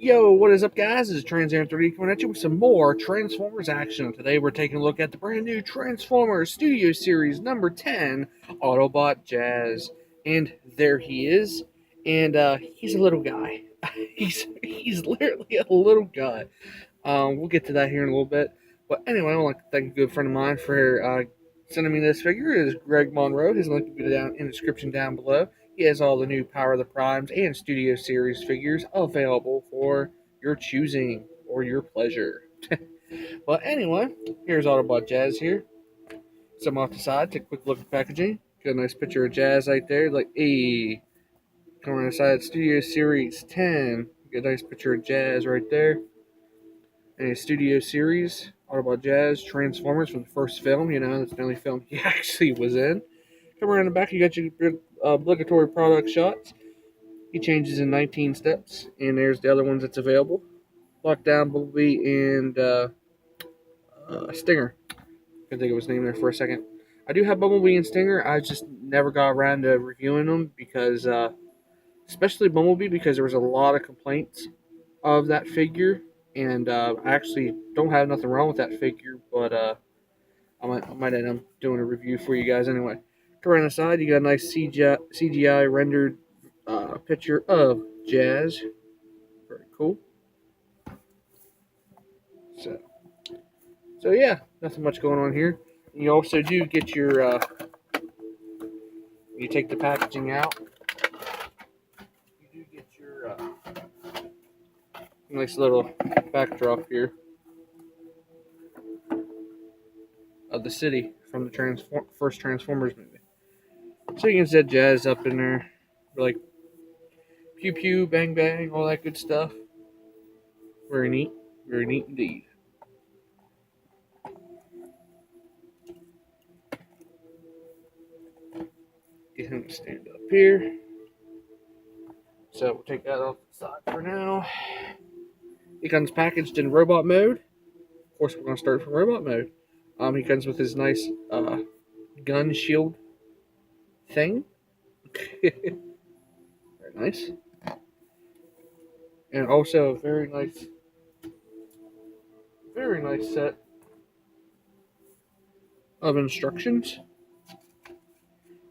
Yo, what is up, guys? This is Transam 3D coming at you with some more Transformers action. Today, we're taking a look at the brand new Transformers Studio Series number 10, Autobot Jazz. And there he is. And he's a little guy. he's literally a little guy. We'll get to that here in a little bit. But anyway, I would like to thank a good friend of mine for sending me this figure. It is Greg Monroe. His link will be down in the description down below. He has all the new Power of the Primes and Studio Series figures available for your choosing or your pleasure. Well, anyway, here's Autobot Jazz here. Some off the side, take a quick look at the packaging. Got a nice picture of Jazz right there. Like, hey, come on the side, Studio Series 10. Got a nice picture of Jazz right there. And a Studio Series, Autobot Jazz, Transformers from the first film. You know, that's the only film he actually was in. Come around the back, you got your obligatory product shots. He changes in 19 steps, and there's the other ones that's available. Lockdown, Bumblebee, and Stinger. Couldn't think of his name there for a second. I do have Bumblebee and Stinger. I just never got around to reviewing them because, especially Bumblebee, because there was a lot of complaints of that figure, and I actually don't have nothing wrong with that figure, but I might end up doing a review for you guys anyway. Come around the side, you got a nice CGI rendered picture of Jazz. Very cool. So yeah, nothing much going on here. You also do get your, you take the packaging out, you do get your nice little backdrop here of the city from the first Transformers movie. So you can set Jazz up in there, like pew pew, bang bang, all that good stuff. Very neat indeed. Get him to stand up here. So we'll take that off the side for now. He comes packaged in robot mode. Of course, we're going to start from robot mode. He comes with his nice gun shield thing. Very nice. And also a very nice set of instructions.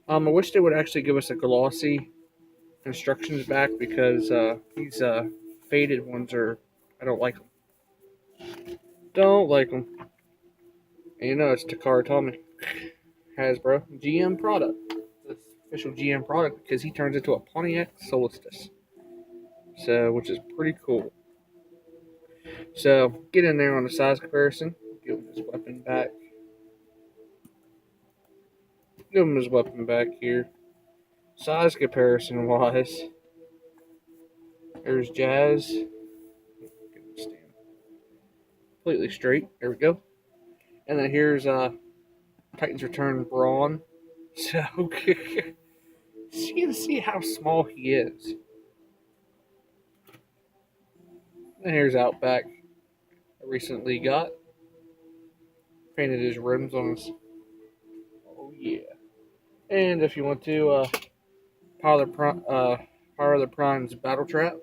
I wish they would actually give us a glossy instructions back because these faded ones I don't like them. Don't like them. And you know it's Takara Tommy. Hasbro. GM product. It's official GM product because he turns into a Pontiac Solstice. So, which is pretty cool. So, get in there on the size comparison. Give him his weapon back. Give him his weapon back here. Size comparison wise, there's Jazz. Stand completely straight. There we go. And then here's Titans Return Brawn. So you can see how small he is. And here's Outback. I recently got. Painted his rims on his. Oh yeah. And if you want to, Power of the Prime's Battle Trap.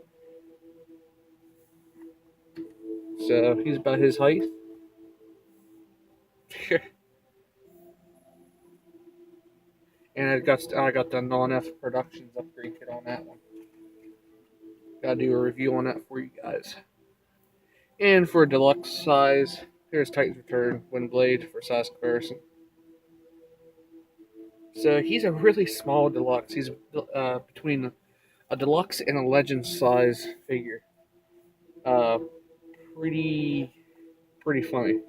So he's about his height. And I got the non-F Productions upgrade kit on that one. Gotta do a review on that for you guys. And for a deluxe size, here's Titans Return Windblade for size comparison. So he's a really small deluxe. He's between a deluxe and a legend size figure. Pretty funny.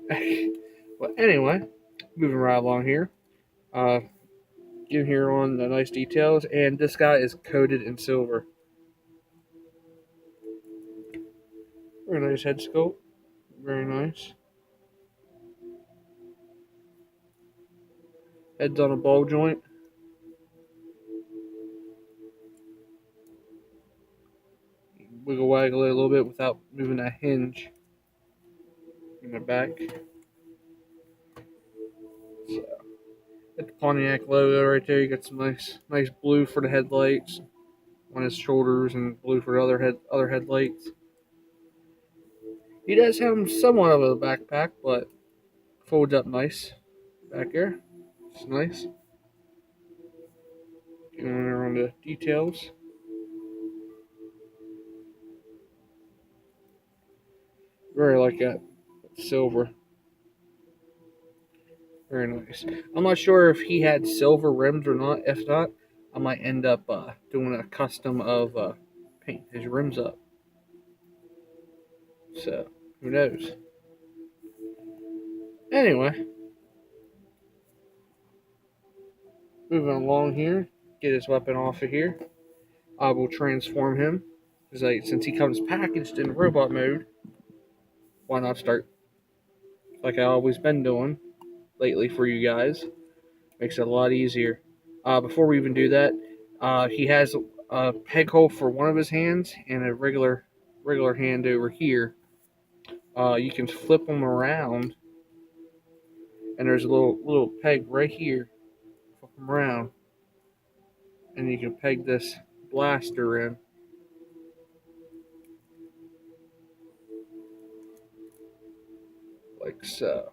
But anyway, moving right along here. Getting here on the nice details, and this guy is coated in silver. Very nice head sculpt. Very nice. Head's on a ball joint. Wiggle waggle it a little bit without moving that hinge in the back. So, got the Pontiac logo right there. You got some nice blue for the headlights on his shoulders and blue for the other headlights. He does have somewhat of a backpack, but folds up nice back there. It's nice. Getting around the details. Very like that. Silver. Very nice. I'm not sure if he had silver rims or not. If not, I might end up doing a custom of paint his rims up. So, who knows? Anyway, moving along here. Get his weapon off of here. I will transform him. Because since he comes packaged in robot mode, why not start like I always been doing lately for you guys? Makes it a lot easier. Before we even do that, he has a peg hole for one of his hands and a regular hand over here. You can flip them around, and there's a little peg right here. Flip them around, and you can peg this blaster in, like so.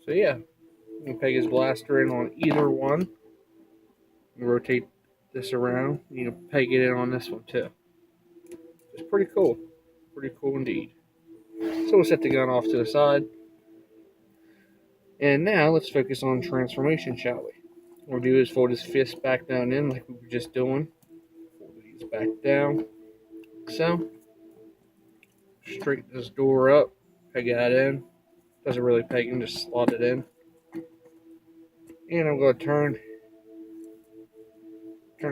So yeah, you can peg his blaster in on either one. You rotate this around. You can peg it in on this one too. It's pretty cool. Pretty cool indeed. So we'll set the gun off to the side. And now let's focus on transformation, shall we? What we'll do is fold his fist back down in like we were just doing. Fold these back down. So. Straighten this door up. Peg that in. Doesn't really peg in, just slot it in. And I'm going to turn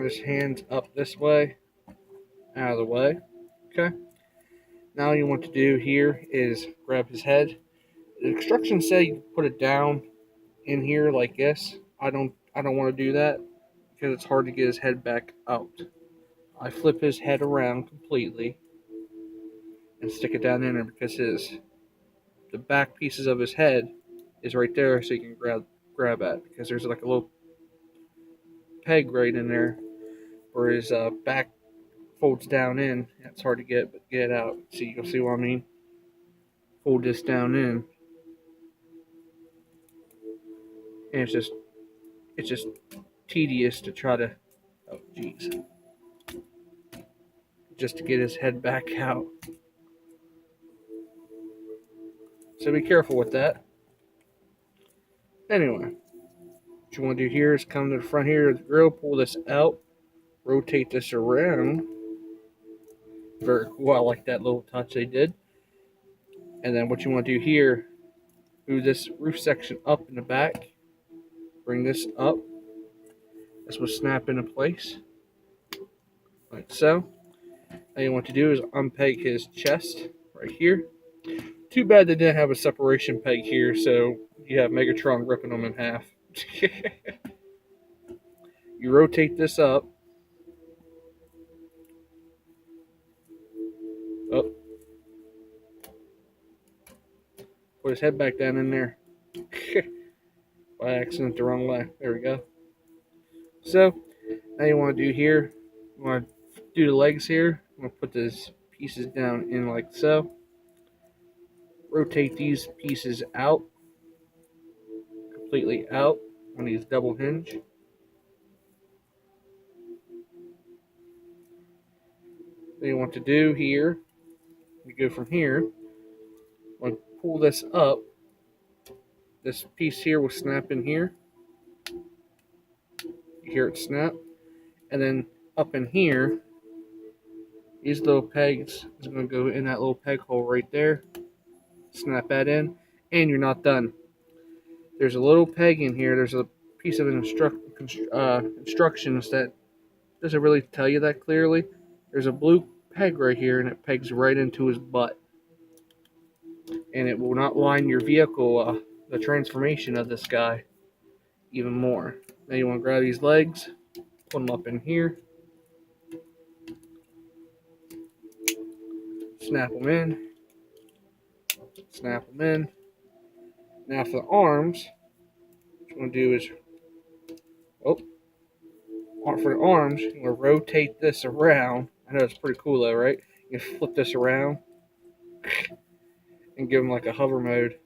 his hands up this way. Out of the way. Okay. Now all you want to do here is grab his head. The instructions say you put it down in here like this. I don't want to do that because it's hard to get his head back out. I flip his head around completely and stick it down in there because the back pieces of his head is right there, so you can grab at, because there's like a little peg right in there where his back folds down in. It's hard to get it out. See, you'll see what I mean. Fold this down in, and it's just tedious to try to, oh jeez, just to get his head back out. So be careful with that. Anyway, what you want to do here is come to the front here of the grill, pull this out, rotate this around. Very cool. I like that little touch they did. And then what you want to do here, move this roof section up in the back. Bring this up. This will snap into place. Like so. All you want to do is unpeg his chest right here. Too bad they didn't have a separation peg here, so you have Megatron ripping them in half. You rotate this up. Up. Put his head back down in there. By accident the wrong way. There we go. So, now you want to do here, you want to do the legs here. I'm going to put these pieces down in like so. Rotate these pieces out. Completely out on these double hinge. Then you want to do here, you go from here, want to pull this up. This piece here will snap in here. You hear it snap. And then up in here, these little pegs is going to go in that little peg hole right there. Snap that in, and you're not done. There's a little peg in here. There's a piece of instructions that doesn't really tell you that clearly. There's a blue peg right here, and it pegs right into his butt. And it will not line your vehicle, the transformation of this guy, even more. Now you want to grab these legs, put them up in here, snap them in, snap them in. Now for the arms, what you want to do is, for the arms, you're going to rotate this around. I know it's pretty cool though, right? You flip this around and give them like a hover mode.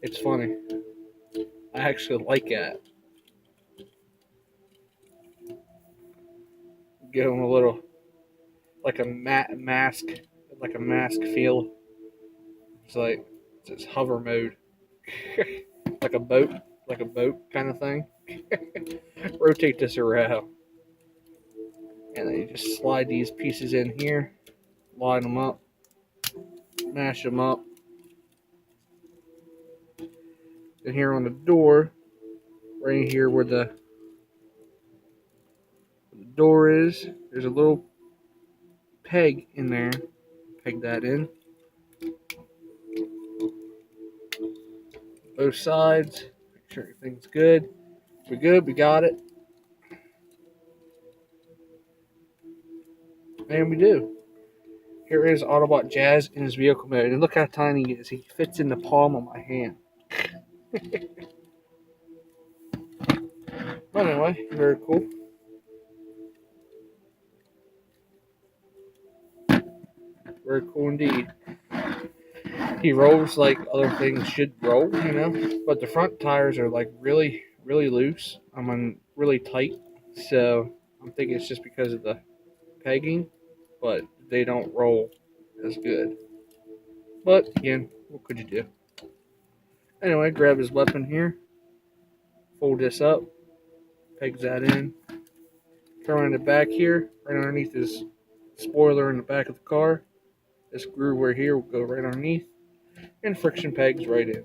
It's funny. I actually like that. Give them a little, like a mask, like a mask feel. It's like it's hover mode, like a boat kind of thing. Rotate this around, and then you just slide these pieces in here, line them up, mash them up. And here on the door, right here where the door is, there's a little peg in there. Peg that in. Both sides. Make sure everything's good. We're good. We got it. And we do. Here is Autobot Jazz in his vehicle mode. And look how tiny he is. He fits in the palm of my hand. But anyway, very cool. Very cool indeed. He rolls like other things should roll, you know. But the front tires are like really, really loose. Really tight. So I'm thinking it's just because of the pegging. But they don't roll as good. But again, what could you do? Anyway, grab his weapon here. Fold this up. Pegs that in. Turn on the back here. Right underneath his spoiler in the back of the car. This groove right here will go right underneath. And friction pegs right in.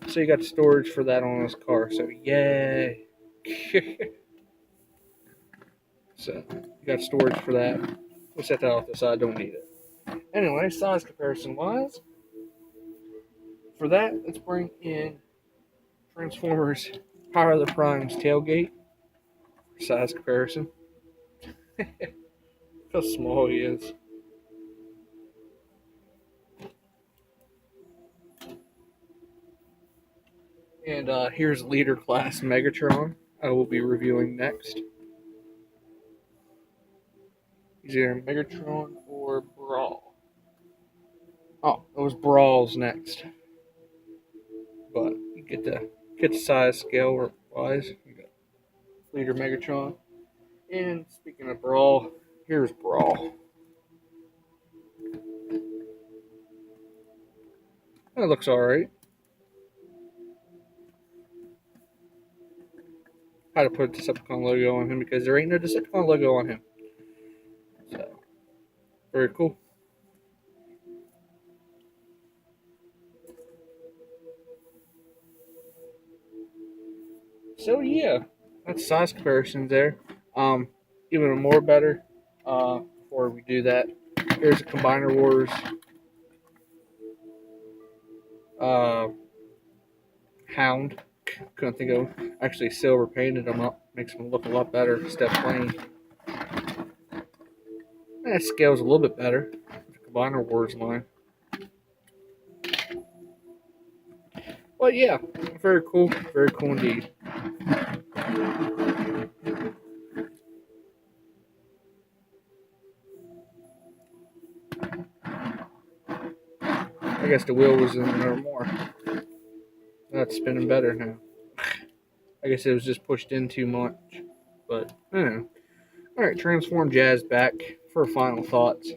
So you got storage for that on his car. So yay. So you got storage for that. We'll set that off the side. Don't need it. Anyway, size comparison wise. For that, let's bring in Transformers Power of the Prime's tailgate. Size comparison. How small he is. And here's Leader Class Megatron. I will be reviewing next. He's either Megatron or Brawl. Oh, it was Brawl's next. But you get the size scale wise. You got Leader Megatron. And speaking of Brawl, here's Brawl. That looks alright. How to put a Decepticon logo on him because there ain't no Decepticon logo on him. So, very cool. So yeah, that's size comparisons there. Even more better. Before we do that, here's a Combiner Wars Hound. Couldn't think of. Actually, silver painted them up. Makes them look a lot better instead of plain. And that scales a little bit better. The Combiner Wars line. But yeah, very cool. Very cool indeed. I guess the wheel was in there more. That's spinning better now. I guess it was just pushed in too much. But, I don't know. Alright, Transform Jazz back for final thoughts.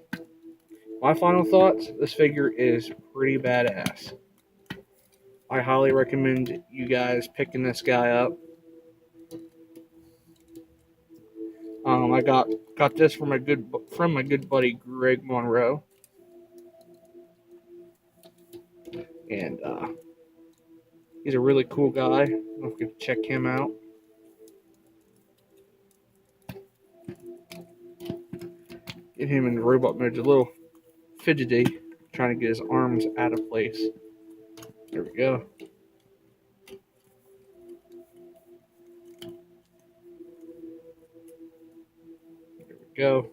My final thoughts, this figure is pretty badass. I highly recommend you guys picking this guy up. I got this from my good buddy Greg Monroe. And he's a really cool guy. I don't know if you can check him out. Get him in the robot mode. A little fidgety, trying to get his arms out of place. There we go. There we go.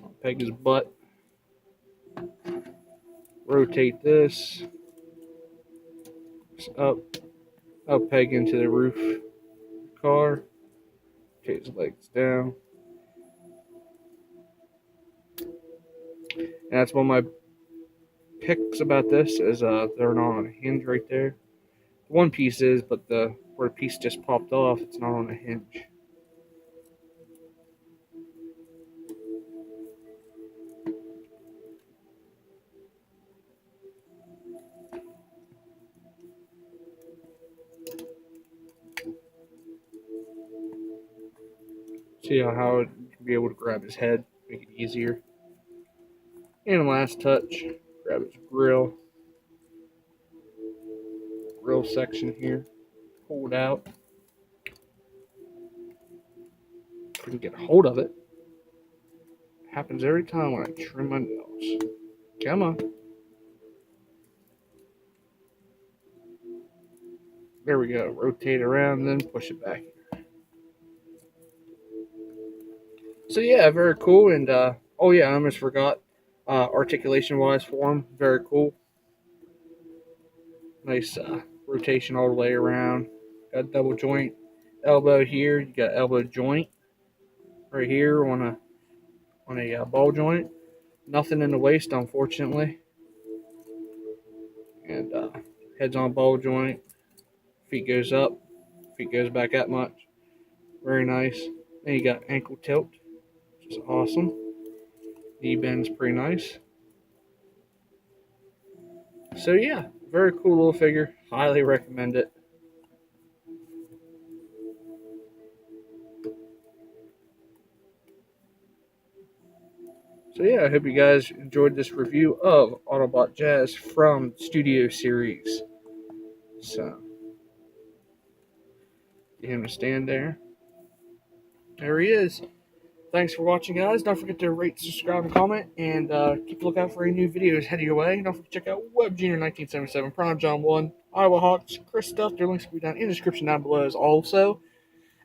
I'll peg his butt. Rotate this. Up peg into the roof. car. Take his legs down. And that's one of my picks about this is they're not on a hinge right there. One piece is, but where the piece just popped off, it's not on a hinge. See how it can be able to grab his head, make it easier. And last touch, grab his grill section here, pull it out. If we can get a hold of it. Happens every time when I trim my nails. Come on. There we go. Rotate around, then push it back. So yeah, very cool. And oh yeah, I almost forgot. Articulation-wise for him, very cool. Nice rotation all the way around. Got double joint elbow here. You got elbow joint right here on a ball joint. Nothing in the waist, unfortunately. And head's on ball joint. Feet goes up. Feet goes back that much. Very nice. Then you got ankle tilt, which is awesome. Knee bend's pretty nice. So yeah, very cool little figure. Highly recommend it. So yeah, I hope you guys enjoyed this review of Autobot Jazz from Studio Series. So, get him to stand there. There he is. Thanks for watching, guys. Don't forget to rate, subscribe, and comment, and keep a lookout for any new videos headed your way. Don't forget to check out Web Junior 1977, Prime John 1, Iowa Hawks, Christuffs. Their links will be down in the description down below also.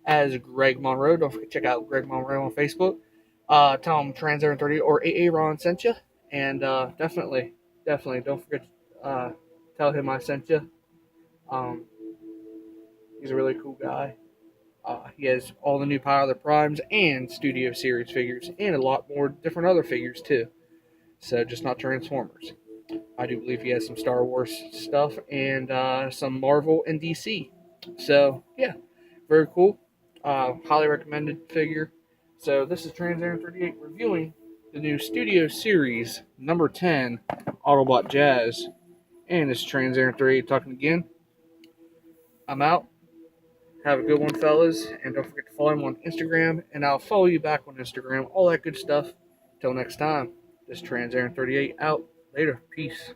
As Greg Monroe. Don't forget to check out Greg Monroe on Facebook. Tell him Trans30 or AA Ron sent you. And definitely don't forget to tell him I sent you. He's a really cool guy. He has all the new Power of the Primes and Studio Series figures and a lot more different other figures too. So just not Transformers. I do believe he has some Star Wars stuff and some Marvel and DC. So yeah, very cool. Highly recommended figure. So this is Trans38 reviewing the new Studio Series number 10 Autobot Jazz. And it's Trans38 talking again. I'm out. Have a good one, fellas. And don't forget to follow him on Instagram. And I'll follow you back on Instagram. All that good stuff. Till next time, this Trans38 out. Later. Peace.